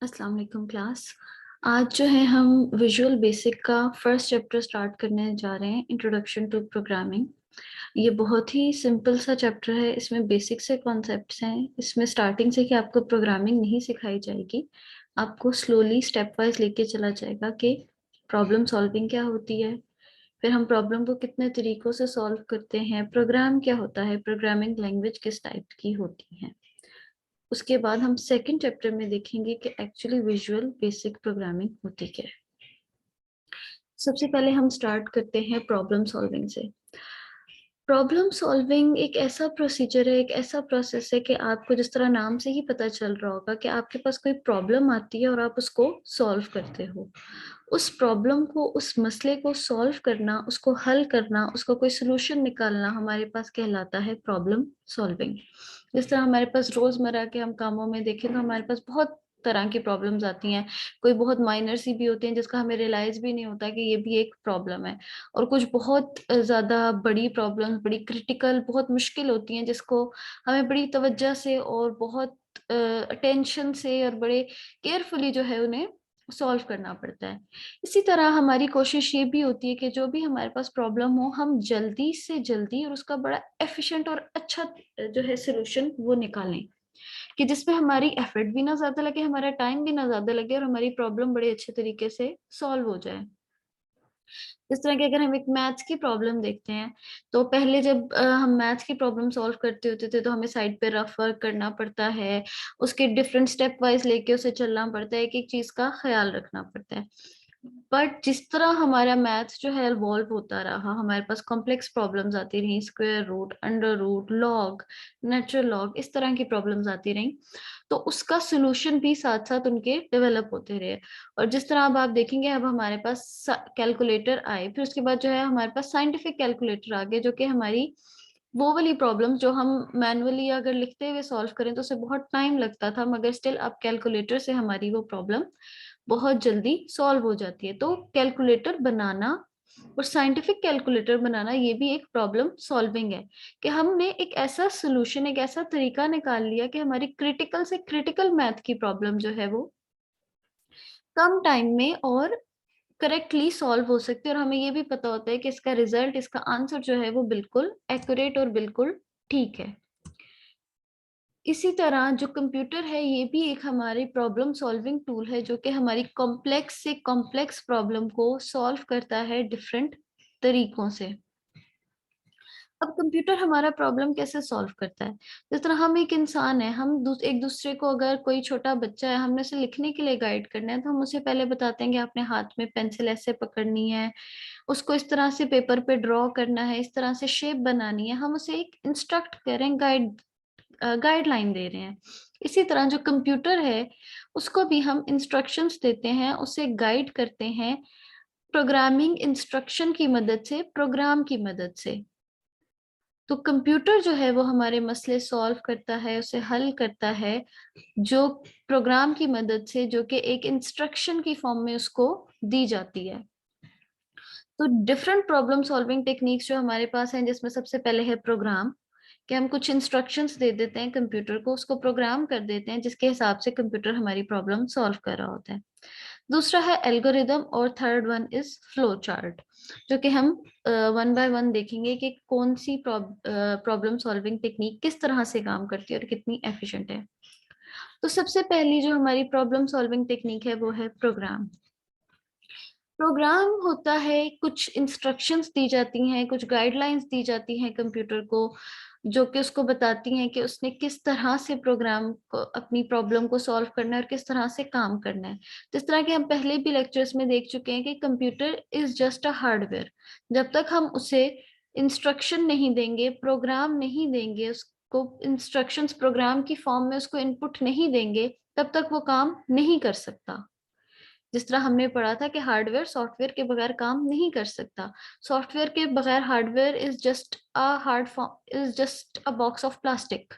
अस्सलाम वालेकुम क्लास। आज जो है हम विजुअल बेसिक का फर्स्ट चैप्टर स्टार्ट करने जा रहे हैं, इंट्रोडक्शन टू प्रोग्रामिंग। ये बहुत ही सिंपल सा चैप्टर है। इसमें बेसिक से कॉन्सेप्ट्स हैं। इसमें स्टार्टिंग से कि आपको प्रोग्रामिंग नहीं सिखाई जाएगी, आपको स्लोली स्टेप वाइज लेके चला जाएगा कि प्रॉब्लम सॉल्विंग क्या होती है, फिर हम प्रॉब्लम को कितने तरीकों से सॉल्व करते हैं, प्रोग्राम क्या होता है, प्रोग्रामिंग लैंग्वेज किस टाइप की होती है। उसके बाद हम सेकंड चैप्टर में देखेंगे कि एक्चुअली विजुअल बेसिक प्रोग्रामिंग होती क्या है। सबसे पहले हम स्टार्ट करते हैं प्रॉब्लम सॉल्विंग से। प्रॉब्लम सॉल्विंग एक ऐसा प्रोसीजर है, एक ऐसा प्रोसेस है कि आपको जिस तरह नाम से ही पता चल रहा होगा कि आपके पास कोई प्रॉब्लम आती है और आप उसको सॉल्व करते हो। उस प्रॉब्लम को, उस मसले को सॉल्व करना, उसको हल करना, उसका कोई सोल्यूशन निकालना हमारे पास कहलाता है प्रॉब्लम सॉल्विंग। जिस तरह हमारे पास रोजमर्रा के हम कामों में देखें तो हमारे पास बहुत तरह की प्रॉब्लम्स आती हैं। कोई बहुत माइनर सी भी होती हैं जिसका हमें रियलाइज भी नहीं होता कि ये भी एक प्रॉब्लम है, और कुछ बहुत ज्यादा बड़ी प्रॉब्लम्स, बड़ी क्रिटिकल, बहुत मुश्किल होती हैं जिसको हमें बड़ी तवज्जो से और बहुत अटेंशन से और बड़े केयरफुली जो है उन्हें सॉल्व करना पड़ता है। इसी तरह हमारी कोशिश ये भी होती है कि जो भी हमारे पास प्रॉब्लम हो हम जल्दी से जल्दी और उसका बड़ा एफिशिएंट और अच्छा जो है सोल्यूशन वो निकालें, कि जिसमें हमारी एफर्ट भी ना ज्यादा लगे, हमारा टाइम भी ना ज्यादा लगे और हमारी प्रॉब्लम बड़े अच्छे तरीके से सॉल्व हो जाए। इस तरह की अगर हम एक मैथ्स की प्रॉब्लम देखते हैं तो पहले जब हम मैथ्स की प्रॉब्लम सॉल्व करते होते थे तो हमें साइड पे रफ वर्क करना पड़ता है, उसके डिफरेंट स्टेप वाइज लेके उसे चलना पड़ता है, एक एक चीज का ख्याल रखना पड़ता है। बट जिस तरह हमारा मैथ्स जो है इवॉल्व होता रहा, हमारे पास कॉम्प्लेक्स प्रॉब्लम्स आती रही, square root, under root, log, natural log, इस तरह की प्रॉब्लम्स आती रही, तो उसका सोल्यूशन भी साथ साथ उनके डेवलप होते रहे। और जिस तरह अब आप देखेंगे, अब हमारे पास कैलकुलेटर आए, फिर उसके बाद जो है हमारे पास साइंटिफिक कैलकुलेटर आ गए, जो कि हमारी वो वाली प्रॉब्लम्स जो हम मैनुअली अगर लिखते हुए सॉल्व करें तो उसे बहुत टाइम लगता था, मगर स्टिल अब कैलकुलेटर से हमारी वो प्रॉब्लम बहुत जल्दी सॉल्व हो जाती है। तो कैलकुलेटर बनाना और साइंटिफिक कैलकुलेटर बनाना ये भी एक प्रॉब्लम सॉल्विंग है, कि हमने एक ऐसा सोल्यूशन, एक ऐसा तरीका निकाल लिया कि हमारी क्रिटिकल से क्रिटिकल मैथ की प्रॉब्लम जो है वो कम टाइम में और करेक्टली सॉल्व हो सकती है, और हमें ये भी पता होता है कि इसका रिजल्ट, इसका आंसर जो है वो बिल्कुल एक्यूरेट और बिल्कुल ठीक है। इसी तरह जो कंप्यूटर है ये भी एक हमारी प्रॉब्लम सॉल्विंग टूल है, जो कि हमारी कॉम्प्लेक्स से कॉम्प्लेक्स प्रॉब्लम को सॉल्व करता है डिफरेंट तरीकों से। अब कंप्यूटर हमारा प्रॉब्लम कैसे सॉल्व करता है? जिस तरह हम एक इंसान है, हम एक दूसरे को, अगर कोई छोटा बच्चा है, हमने उसे लिखने के लिए गाइड करना है तो हम उसे पहले बताते हैं कि आपने हाथ में पेंसिल ऐसे पकड़नी है, उसको इस तरह से पेपर पे ड्रॉ करना है, इस तरह से शेप बनानी है, हम उसे एक इंस्ट्रक्ट करें, गाइडलाइन दे रहे हैं। इसी तरह जो कंप्यूटर है उसको भी हम इंस्ट्रक्शंस देते हैं, उसे गाइड करते हैं प्रोग्रामिंग इंस्ट्रक्शन की मदद से, प्रोग्राम की मदद से। तो कंप्यूटर जो है वो हमारे मसले सॉल्व करता है, उसे हल करता है, जो प्रोग्राम की मदद से, जो कि एक इंस्ट्रक्शन की फॉर्म में उसको दी जाती है। तो डिफरेंट प्रॉब्लम सॉल्विंग टेक्निक्स जो हमारे पास हैं, जिसमें सबसे पहले है प्रोग्राम, कि हम कुछ इंस्ट्रक्शंस दे देते हैं कंप्यूटर को, उसको प्रोग्राम कर देते हैं जिसके हिसाब से कंप्यूटर हमारी प्रॉब्लम सॉल्व कर रहा होता है। दूसरा है एल्गोरिदम, और third one is flow chart, जो कि हम वन बाय वन देखेंगे कि कौन सी प्रॉब्लम सॉल्विंग टेक्निक किस तरह से काम करती है और कितनी एफिशिएंट है। तो सबसे पहली जो हमारी प्रॉब्लम सॉल्विंग टेक्निक है वो है प्रोग्राम। प्रोग्राम होता है, कुछ इंस्ट्रक्शंस दी जाती हैं, कुछ गाइडलाइंस दी जाती हैं कंप्यूटर को, जो कि उसको बताती हैं कि उसने किस तरह से प्रोग्राम को, अपनी प्रॉब्लम को सॉल्व करना है और किस तरह से काम करना है। जिस तरह के हम पहले भी लेक्चर्स में देख चुके हैं कि computer is just a hardware. जब तक हम उसे इंस्ट्रक्शन नहीं देंगे, प्रोग्राम नहीं देंगे, उसको इंस्ट्रक्शंस प्रोग्राम की फॉर्म में उसको इनपुट नहीं देंगे, तब तक वो काम नहीं कर सकता। जिस तरह हमने पढ़ा था कि हार्डवेयर सॉफ्टवेयर के बगैर काम नहीं कर सकता, सॉफ्टवेयर के बगैर hardware is just a box of plastic.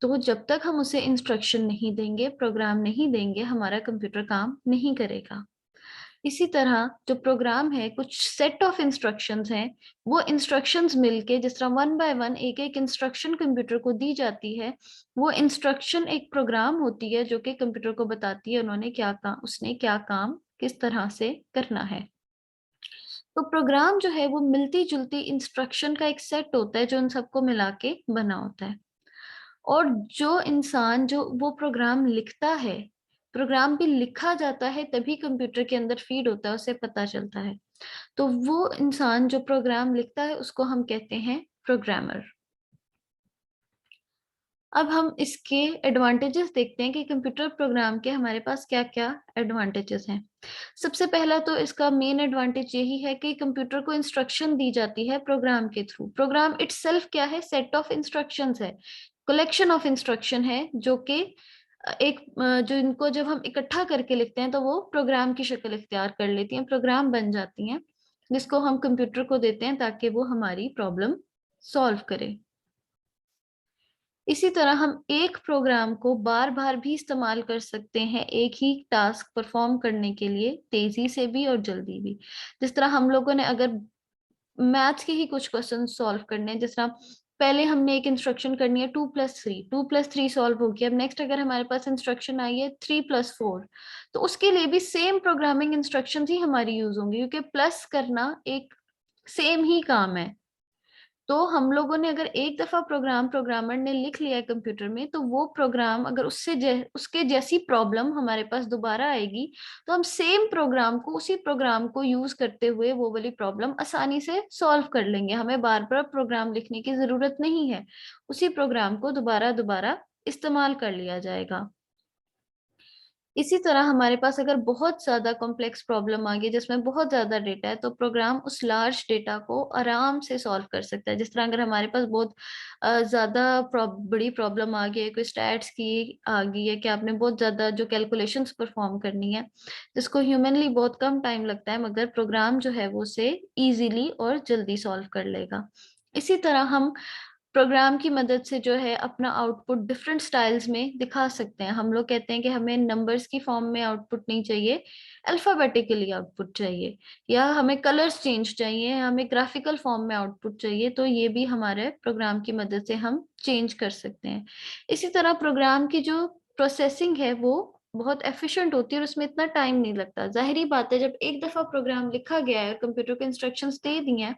तो जब तक हम उसे इंस्ट्रक्शन नहीं देंगे, प्रोग्राम नहीं देंगे, हमारा कंप्यूटर काम नहीं करेगा। इसी तरह जो प्रोग्राम है, कुछ सेट ऑफ इंस्ट्रक्शंस हैं, वो इंस्ट्रक्शंस मिलके जिस तरह वन बाय वन एक एक इंस्ट्रक्शन कंप्यूटर को दी जाती है, वो इंस्ट्रक्शन एक प्रोग्राम होती है जो कि कंप्यूटर को बताती है उसने क्या काम किस तरह से करना है। तो प्रोग्राम जो है वो मिलती जुलती इंस्ट्रक्शन का एक सेट होता है जो उन सबको मिला के बना होता है। और जो इंसान जो वो प्रोग्राम लिखता है, प्रोग्राम भी लिखा जाता है तभी कंप्यूटर के अंदर फीड होता है, उसे पता चलता है। तो वो इंसान जो प्रोग्राम लिखता है उसको हम कहते हैं प्रोग्रामर। अब हम इसके एडवांटेजेस देखते हैं कि कंप्यूटर प्रोग्राम के हमारे पास क्या-क्या एडवांटेजेस हैं। सबसे पहला तो इसका मेन एडवांटेज यही है कि कंप्यूटर को इंस्ट्रक्शन दी जाती है प्रोग्राम के थ्रू। प्रोग्राम इटसेल्फ क्या है? सेट ऑफ इंस्ट्रक्शंस है, कलेक्शन ऑफ इंस्ट्रक्शन है जो कि जो इनको जब हम इकट्ठा करके लिखते हैं तो वो प्रोग्राम की शक्ल इख्तियार कर लेती हैं, प्रोग्राम बन जाती हैं, जिसको हम कंप्यूटर को देते हैं ताकि वो हमारी प्रॉब्लम सॉल्व करे। इसी तरह हम एक प्रोग्राम को बार-बार भी इस्तेमाल कर सकते हैं, एक ही टास्क परफॉर्म करने के लिए, तेज़ी से भी और जल्दी भी। जिस तरह हम लोगों ने अगर मैथ्स के ही कुछ क्वेश्चन सॉल्व करने हैं, जिस तरह पहले हमने एक इंस्ट्रक्शन करनी है 2+3, 2+3 सॉल्व हो गया। अब नेक्स्ट अगर हमारे पास इंस्ट्रक्शन आई है 3+4, तो उसके लिए भी सेम प्रोग्रामिंग इंस्ट्रक्शंस ही हमारी यूज़ होंगी क्योंकि प्लस करना एक सेम ही काम है। तो हम लोगों ने अगर एक दफ़ा प्रोग्रामर ने लिख लिया है कंप्यूटर में, तो वो प्रोग्राम अगर उसके जैसी प्रॉब्लम हमारे पास दोबारा आएगी, तो हम सेम प्रोग्राम को, उसी प्रोग्राम को यूज़ करते हुए वो वाली प्रॉब्लम आसानी से सॉल्व कर लेंगे। हमें बार-बार प्रोग्राम लिखने की ज़रूरत नहीं है। उसी प्रोग्राम को दोबारा-दोबारा इस्तेमाल कर लिया जाएगा। इसी तरह हमारे पास अगर बहुत ज़्यादा कॉम्प्लेक्स प्रॉब्लम आ गई जिसमें बहुत ज़्यादा डेटा है, तो प्रोग्राम उस लार्ज डेटा को आराम से सॉल्व कर सकता है। जिस तरह अगर हमारे पास बहुत ज़्यादा बड़ी प्रॉब्लम आ गई है, कोई स्टैट्स की आ गई है कि आपने बहुत ज़्यादा जो कैलकुलेशंस परफॉर्म करनी है, जिसको ह्यूमनली बहुत कम टाइम लगता है, मगर प्रोग्राम जो है वो उसे ईज़िली और जल्दी सॉल्व कर लेगा। इसी तरह हम प्रोग्राम की मदद से जो है अपना आउटपुट डिफरेंट स्टाइल्स में दिखा सकते हैं। हम लोग कहते हैं कि हमें नंबर्स की फॉर्म में आउटपुट नहीं चाहिए, अल्फाबेटिकली आउटपुट चाहिए, या हमें कलर्स चेंज चाहिए, हमें ग्राफिकल फॉर्म में आउटपुट चाहिए, तो ये भी हमारे प्रोग्राम की मदद से हम चेंज कर सकते हैं। इसी तरह प्रोग्राम की जो प्रोसेसिंग है वो बहुत एफिशिएंट होती है और उसमें इतना टाइम नहीं लगता। ज़ाहिर-सी बात है, जब एक दफ़ा प्रोग्राम लिखा गया है, कंप्यूटर को इंस्ट्रक्शंस दे दिए हैं,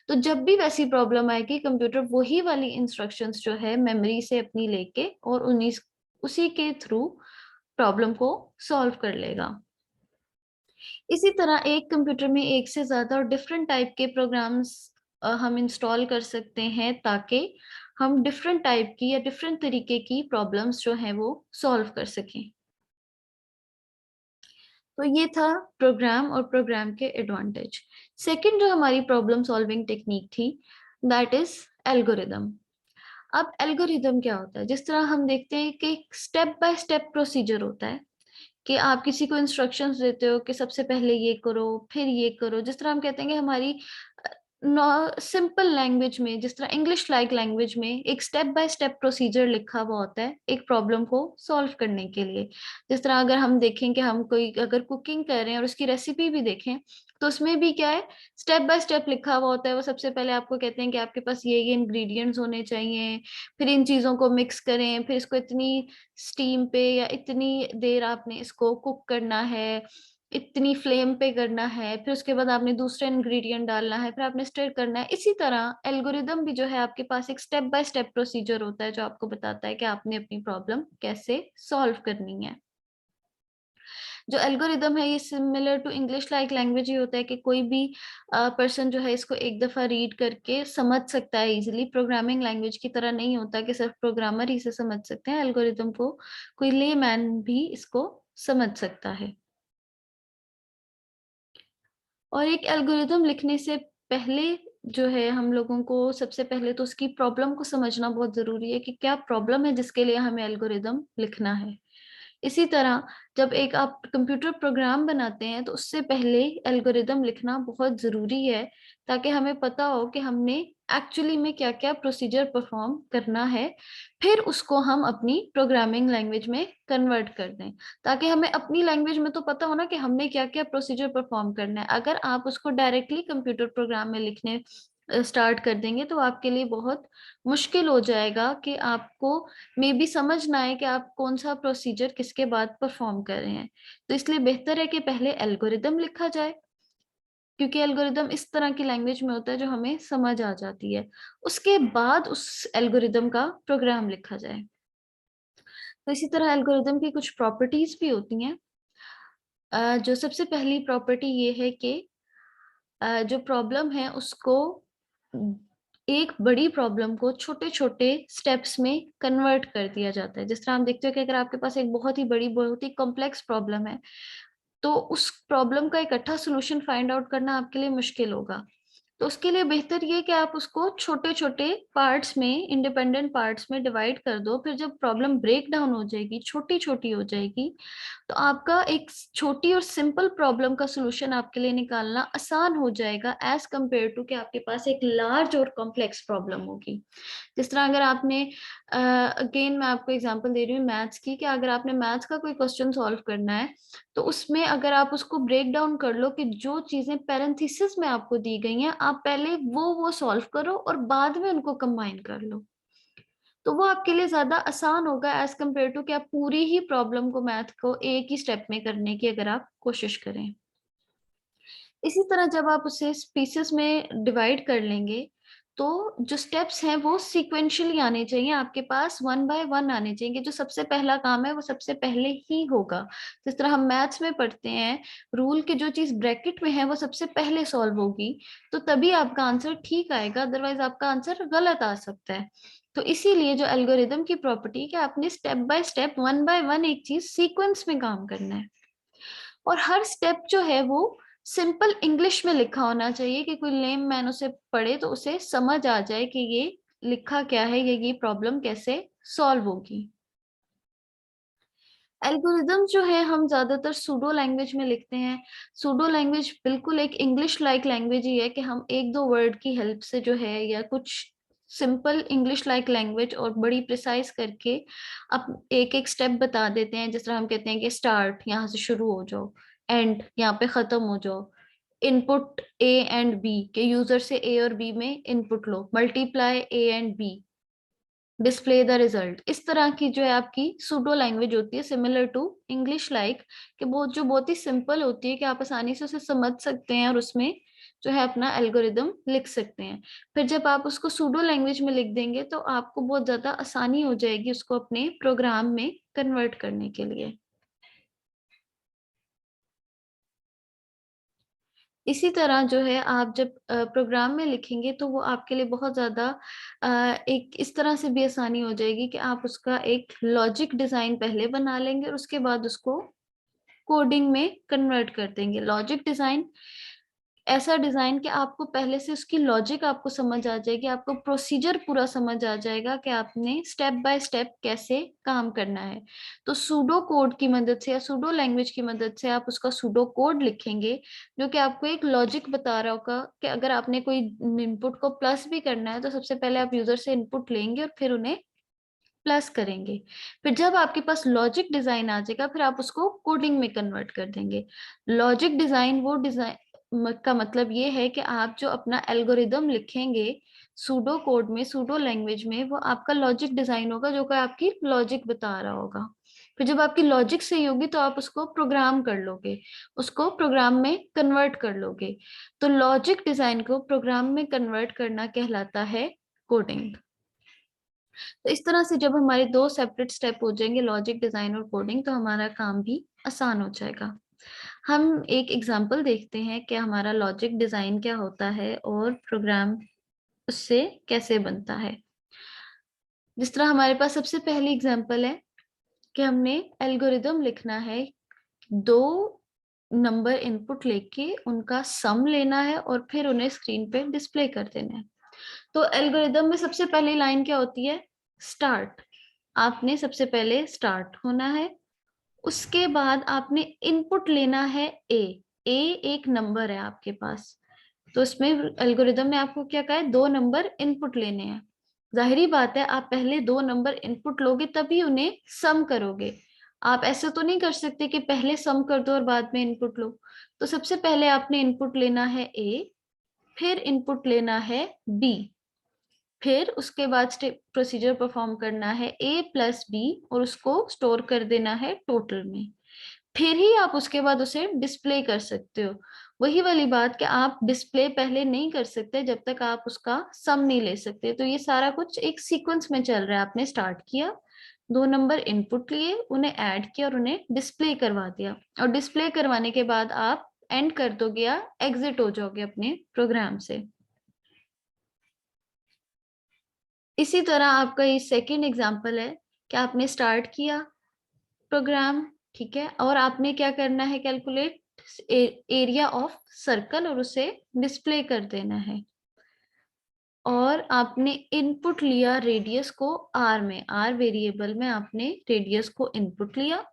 तो जब भी वैसी प्रॉब्लम आएगी, कंप्यूटर वही वाली इंस्ट्रक्शंस जो है मेमोरी से अपनी लेके और उसी के थ्रू प्रॉब्लम को सॉल्व कर लेगा। इसी तरह एक कंप्यूटर में एक से ज़्यादा और डिफरेंट टाइप के प्रोग्राम्स हम इंस्टॉल कर सकते हैं ताकि हम डिफरेंट टाइप की या डिफरेंट तरीके की प्रॉब्लम्स जो हैं वो सॉल्व कर सकें। तो ये था प्रोग्राम और प्रोग्राम के एडवांटेज। सेकंड जो हमारी प्रॉब्लम सॉल्विंग टेक्नीक थी, दैट इज़ एल्गोरिदम। अब एल्गोरिदम क्या होता है? जिस तरह हम देखते हैं कि स्टेप बाय स्टेप प्रोसीजर होता है कि आप किसी को इंस्ट्रक्शंस देते हो कि सबसे पहले ये करो, फिर ये करो। जिस तरह हम कहते हैं कि हमारी अ, नॉ सिंपल लैंग्वेज में, जिस तरह इंग्लिश लाइक लैंग्वेज में एक स्टेप बाय स्टेप प्रोसीजर लिखा हुआ होता है, एक प्रॉब्लम को सॉल्व करने के लिए। जिस तरह अगर हम देखें कि हम कोई अगर कुकिंग कर रहे हैं और उसकी रेसिपी भी देखें, तो उसमें भी क्या है, स्टेप बाय स्टेप लिखा हुआ होता है। वो सबसे पहले आपको कहते हैं कि आपके पास ये इंग्रीडिएंट्स होने चाहिए, फिर इन चीज़ों को मिक्स करें, फिर इसको इतनी स्टीम पे या इतनी देर आपने इसको कुक करना है, इतनी फ्लेम पे करना है, फिर उसके बाद आपने दूसरा इंग्रीडिएंट डालना है, फिर आपने स्टिर करना है। इसी तरह एल्गोरिदम भी जो है आपके पास एक स्टेप बाय स्टेप प्रोसीजर होता है जो आपको बताता है कि आपने अपनी प्रॉब्लम कैसे सॉल्व करनी है। जो एल्गोरिदम है ये similar to English like language ही होता है कि कोई भी पर्सन जो है इसको एक दफ़ा रीड करके समझ सकता है इज़िली। प्रोग्रामिंग लैंग्वेज की तरह नहीं होता कि सिर्फ प्रोग्रामर ही इसे समझ सकते हैं, एल्गोरिदम को कोई लेमैन भी इसको समझ सकता है। और एक एल्गोरिदम लिखने से पहले जो है हम लोगों को सबसे पहले तो उसकी प्रॉब्लम को समझना बहुत ज़रूरी है कि क्या प्रॉब्लम है जिसके लिए हमें एल्गोरिदम लिखना है। इसी तरह जब एक आप कंप्यूटर प्रोग्राम बनाते हैं तो उससे पहले एल्गोरिदम लिखना बहुत ज़रूरी है ताकि हमें पता हो कि हमने एक्चुअली में क्या क्या प्रोसीजर परफॉर्म करना है, फिर उसको हम अपनी प्रोग्रामिंग लैंग्वेज में कन्वर्ट कर दें, ताकि हमें अपनी लैंग्वेज में तो पता हो ना कि हमने क्या क्या प्रोसीजर परफॉर्म करना है। अगर आप उसको डायरेक्टली कंप्यूटर प्रोग्राम में लिखने स्टार्ट कर देंगे तो आपके लिए बहुत मुश्किल हो जाएगा कि आपको मे बी समझ ना आए कि आप कौन सा प्रोसीजर किसके बाद परफॉर्म कर रहे हैं। तो इसलिए बेहतर है कि पहले एल्गोरिदम लिखा जाए, क्योंकि एल्गोरिदम इस तरह की लैंग्वेज में होता है जो हमें समझ आ जाती है। उसके बाद उस एल्गोरिदम का प्रोग्राम लिखा जाए। तो इसी तरह एल्गोरिदम की कुछ प्रॉपर्टीज भी होती हैं। जो सबसे पहली प्रॉपर्टी ये है कि जो प्रॉब्लम है उसको, एक बड़ी प्रॉब्लम को छोटे छोटे स्टेप्स में कन्वर्ट कर दिया जाता है। जिस तरह हम देखते हो कि अगर आपके पास एक बहुत ही बड़ी, बहुत ही कॉम्प्लेक्स प्रॉब्लम है, तो उस प्रॉब्लम का इकट्ठा सोल्यूशन फाइंड आउट करना आपके लिए मुश्किल होगा। तो उसके लिए बेहतर ये कि आप उसको छोटे छोटे पार्ट्स में, इंडिपेंडेंट पार्ट्स में डिवाइड कर दो। फिर जब प्रॉब्लम ब्रेक डाउन हो जाएगी, छोटी छोटी हो जाएगी, तो आपका एक छोटी और सिंपल प्रॉब्लम का सोल्यूशन आपके लिए निकालना आसान हो जाएगा, एज कंपेयर टू कि आपके पास एक लार्ज और कॉम्प्लेक्स प्रॉब्लम होगी। जिस तरह अगर आपने, अगेन मैं आपको एग्जांपल दे रही हूँ मैथ्स की, कि अगर आपने मैथ्स का कोई क्वेश्चन सॉल्व करना है, तो उसमें अगर आप उसको ब्रेक डाउन कर लो कि जो चीजें पैरेंथेसिस में आपको दी गई हैं, आप पहले वो सॉल्व करो और बाद में उनको कंबाइन कर लो, तो वो आपके लिए ज्यादा आसान होगा एज कम्पेयर टू कि आप पूरी ही प्रॉब्लम को, मैथ को एक ही स्टेप में करने की अगर आप कोशिश करें। इसी तरह जब आप उसे पीसेस में डिवाइड कर लेंगे, तो जो स्टेप्स हैं वो सीक्वेंशियली आने चाहिए आपके पास, वन बाय वन आने चाहिए। जो सबसे पहला काम है वो सबसे पहले ही होगा। जिस तरह हम मैथ्स में पढ़ते हैं, रूल के जो चीज ब्रैकेट में है वो सबसे पहले सॉल्व होगी, तो तभी आपका आंसर ठीक आएगा, अदरवाइज आपका आंसर गलत आ सकता है। तो इसीलिए जो एल्गोरिदम की प्रॉपर्टी है कि आपने step by step, one by one एक चीज सीक्वेंस में काम करना है, और हर स्टेप जो है वो सिंपल इंग्लिश में लिखा होना चाहिए कि कोई लेम मैन उसे पढ़े तो उसे समझ आ जाए कि ये लिखा क्या है, ये प्रॉब्लम कैसे सॉल्व होगी। एल्गोरिदम जो है हम ज्यादातर सूडो लैंग्वेज में लिखते हैं। सूडो लैंग्वेज बिल्कुल एक इंग्लिश लाइक लैंग्वेज ही है, कि हम एक दो वर्ड की हेल्प से जो है, या कुछ सिंपल इंग्लिश लाइक लैंग्वेज और बड़ी प्रिसाइज करके अब एक एक स्टेप बता देते हैं। जिस तरह हम कहते हैं कि स्टार्ट, यहाँ से शुरू हो जाओ, एंड यहाँ पे खत्म हो जाओ, इनपुट ए एंड बी, के यूजर से ए और बी में इनपुट लो, multiply A and B, display the result. इस तरह की जो है आपकी सूडो लैंग्वेज होती है, सिमिलर टू इंग्लिश लाइक, कि जो बहुत ही सिंपल होती है, कि आप आसानी से उसे समझ सकते हैं और उसमें जो है अपना एल्गोरिदम लिख सकते हैं। फिर जब आप उसको सूडो लैंग्वेज में लिख देंगे तो आपको बहुत ज्यादा आसानी हो जाएगी उसको अपने प्रोग्राम में कन्वर्ट करने के लिए। इसी तरह जो है आप जब प्रोग्राम में लिखेंगे तो वो आपके लिए बहुत ज्यादा एक इस तरह से भी आसानी हो जाएगी कि आप उसका एक लॉजिक डिजाइन पहले बना लेंगे और उसके बाद उसको कोडिंग में कन्वर्ट कर देंगे। लॉजिक डिजाइन ऐसा डिजाइन कि आपको पहले से उसकी लॉजिक आपको समझ आ जाएगी, आपको प्रोसीजर पूरा समझ आ जाएगा कि आपने स्टेप बाय स्टेप कैसे काम करना है। तो सूडो कोड की मदद से या सूडो लैंग्वेज की मदद से आप उसका सूडो कोड लिखेंगे, जो कि आपको एक लॉजिक बता रहा होगा कि अगर आपने कोई इनपुट को प्लस भी करना है तो सबसे पहले आप यूजर से इनपुट लेंगे और फिर उन्हें प्लस करेंगे। फिर जब आपके पास लॉजिक डिजाइन आ जाएगा, फिर आप उसको कोडिंग में कन्वर्ट कर देंगे। लॉजिक डिजाइन, वो डिजाइन का मतलब ये है कि आप जो अपना एल्गोरिदम लिखेंगे सूडो कोड में, सूडो लैंग्वेज में, वो आपका लॉजिक डिजाइन होगा, जो कि आपकी लॉजिक बता रहा होगा। फिर जब आपकी लॉजिक सही होगी तो आप उसको प्रोग्राम कर लोगे, उसको प्रोग्राम में कन्वर्ट कर लोगे। तो लॉजिक डिजाइन को प्रोग्राम में कन्वर्ट करना कहलाता है कोडिंग। तो इस तरह से जब हमारे दो सेपरेट स्टेप हो जाएंगे, लॉजिक डिजाइन और कोडिंग, तो हमारा काम भी आसान हो जाएगा। हम एक एग्जांपल देखते हैं कि हमारा लॉजिक डिजाइन क्या होता है और प्रोग्राम उससे कैसे बनता है। जिस तरह हमारे पास सबसे पहली एग्जांपल है कि हमने एल्गोरिदम लिखना है, दो नंबर इनपुट लेके उनका सम लेना है और फिर उन्हें स्क्रीन पे डिस्प्ले कर देना है। तो एल्गोरिदम में सबसे पहली लाइन क्या होती है? स्टार्ट। आपने सबसे पहले स्टार्ट होना है, उसके बाद आपने इनपुट लेना है ए। ए एक नंबर है आपके पास, तो इसमें एल्गोरिदम ने आपको क्या कहा है, 2 नंबर इनपुट लेने हैं। जाहिर बात है आप पहले 2 नंबर इनपुट लोगे तभी उन्हें सम करोगे। आप ऐसे तो नहीं कर सकते कि पहले सम कर दो और बाद में इनपुट लो। तो सबसे पहले आपने इनपुट लेना है ए, फिर इनपुट लेना है बी, फिर उसके बाद प्रोसीजर परफॉर्म करना है ए प्लस बी और उसको स्टोर कर देना है टोटल में। फिर ही आप उसके बाद उसे डिस्प्ले कर सकते हो। वही वाली बात कि आप डिस्प्ले पहले नहीं कर सकते जब तक आप उसका सम नहीं ले सकते। तो ये सारा कुछ एक सीक्वेंस में चल रहा है। आपने स्टार्ट किया, 2 नंबर इनपुट लिए, उन्हें ऐड किया और उन्हें डिस्प्ले करवा दिया, और डिस्प्ले करवाने के बाद आप एंड कर दोगे या एग्जिट हो जाओगे अपने प्रोग्राम से। इसी तरह आपका ये सेकेंड एग्जाम्पल है कि आपने स्टार्ट किया प्रोग्राम, ठीक है, और आपने क्या करना है, कैलकुलेट एरिया ऑफ सर्कल और उसे डिस्प्ले कर देना है। और आपने इनपुट लिया रेडियस को आर में, आर वेरिएबल में आपने रेडियस को इनपुट लिया,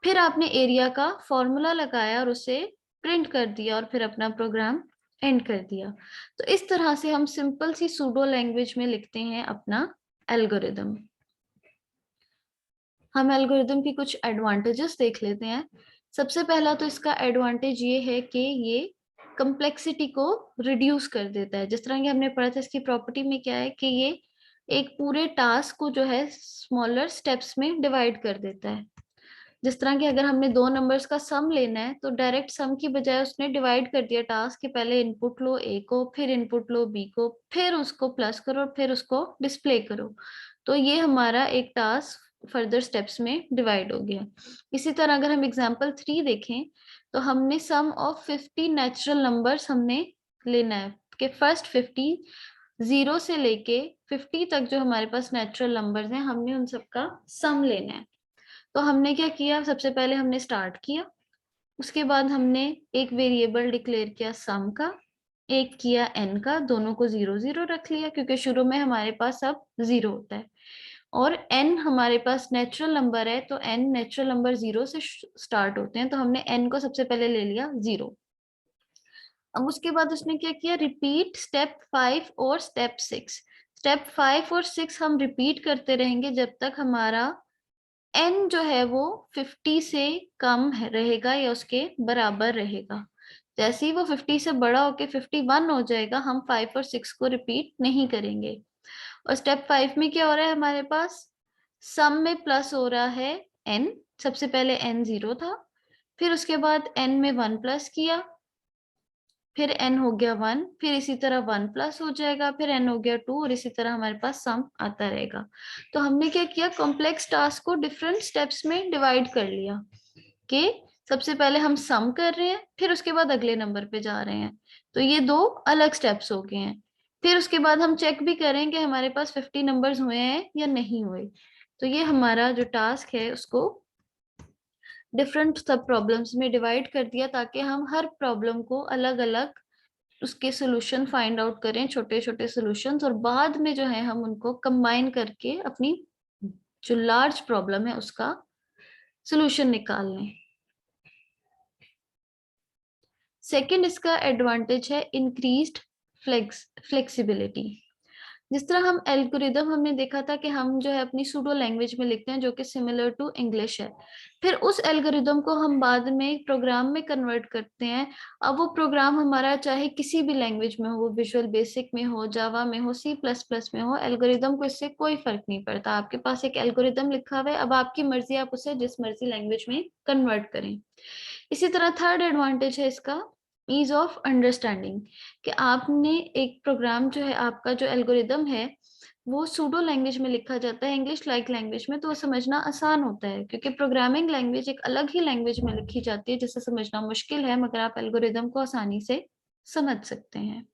फिर आपने एरिया का फॉर्मूला लगाया और उसे प्रिंट कर दिया और फिर अपना प्रोग्राम एंड कर दिया। तो इस तरह से हम सिंपल सी सूडो लैंग्वेज में लिखते हैं अपना एल्गोरिदम। हम एल्गोरिदम की कुछ एडवांटेजेस देख लेते हैं। सबसे पहला तो इसका एडवांटेज ये है कि ये कम्प्लेक्सिटी को रिड्यूस कर देता है। जिस तरह कि हमने पढ़ा था, इसकी प्रॉपर्टी में क्या है कि ये एक पूरे टास्क को जो है स्मॉलर स्टेप्स में डिवाइड कर देता है। जिस तरह कि अगर हमने 2 नंबर्स का सम लेना है तो डायरेक्ट सम की बजाय उसने डिवाइड कर दिया टास्क कि पहले इनपुट लो ए को, फिर इनपुट लो बी को, फिर उसको प्लस करो और फिर उसको डिस्प्ले करो। तो ये हमारा एक टास्क फर्दर स्टेप्स में डिवाइड हो गया। इसी तरह अगर हम एग्जांपल 3 देखें तो हमने सम ऑफ 50 नेचुरल नंबर्स हमने लेना है कि फर्स्ट 50 0 से लेके 50 तक जो हमारे पास नेचुरल नंबर्स हैं हमने उन सबका सम लेना है। तो हमने क्या किया, सबसे पहले हमने स्टार्ट किया, उसके बाद हमने एक वेरिएबल डिक्लेयर किया सम का, एक किया एन का, दोनों को 0 0 रख लिया क्योंकि शुरू में हमारे पास सब 0 होता है, और n हमारे पास नेचुरल नंबर है तो n नेचुरल नंबर 0 से स्टार्ट होते हैं, तो हमने n को सबसे पहले ले लिया 0। अब उसके बाद उसने क्या किया, रिपीट स्टेप 5 और स्टेप 6। स्टेप 5 और 6 हम रिपीट करते रहेंगे जब तक हमारा n जो है वो 50 से कम रहेगा या उसके बराबर रहेगा। जैसे ही वो 50 से बड़ा होके 51 हो जाएगा, हम 5 और 6 को रिपीट नहीं करेंगे। और स्टेप 5 में क्या हो रहा है, हमारे पास सम में प्लस हो रहा है n। सबसे पहले n 0 था, फिर उसके बाद n में 1 प्लस किया, फिर n हो गया 1, फिर इसी तरह 1 प्लस हो जाएगा, फिर n हो गया 2, और इसी तरह हमारे पास सम आता रहेगा। तो हमने क्या किया, कॉम्प्लेक्स टास्क को डिफरेंट स्टेप्स में डिवाइड कर लिया कि सबसे पहले हम सम कर रहे हैं, फिर उसके बाद अगले नंबर पे जा रहे हैं। तो ये 2 अलग स्टेप्स हो गए हैं। फिर उसके बाद हम चेक भी करें कि हमारे पास 50 नंबर्स हुए हैं या नहीं हुए। तो ये हमारा जो टास्क है उसको डिफरेंट सब प्रॉब्लम्स में डिवाइड कर दिया ताकि हम हर प्रॉब्लम को अलग अलग उसके सोल्यूशन फाइंड आउट करें, छोटे छोटे सोल्यूशंस, और बाद में जो है हम उनको कंबाइन करके अपनी जो लार्ज प्रॉब्लम है उसका सोल्यूशन निकाल लें। सेकेंड इसका एडवांटेज है इंक्रीज्ड फ्लेक्सिबिलिटी। जिस तरह हम एल्गोरिदम हमने देखा था कि हम जो है अपनी सूडो लैंग्वेज में लिखते हैं जो कि सिमिलर टू इंग्लिश है, फिर उस एल्गोरिदम को हम बाद में प्रोग्राम में कन्वर्ट करते हैं। अब वो प्रोग्राम हमारा चाहे किसी भी लैंग्वेज में हो, वो विजुअल बेसिक में हो, जावा में हो, सी प्लस प्लस में हो, एल्गोरिदम को इससे कोई फर्क नहीं पड़ता। आपके पास एक एल्गोरिदम लिखा हुआ है, अब आपकी मर्जी आप उसे जिस मर्जी लैंग्वेज में कन्वर्ट करें। इसी तरह थर्ड एडवांटेज है इसका ईज ऑफ अंडरस्टैंडिंग, कि आपने एक प्रोग्राम जो है, आपका जो एल्गोरिदम है वो सूडो लैंग्वेज में लिखा जाता है, इंग्लिश लाइक लैंग्वेज में, तो वो समझना आसान होता है क्योंकि प्रोग्रामिंग लैंग्वेज एक अलग ही लैंग्वेज में लिखी जाती है जिसे समझना मुश्किल है, मगर आप एल्गोरिदम को आसानी से समझ सकते हैं।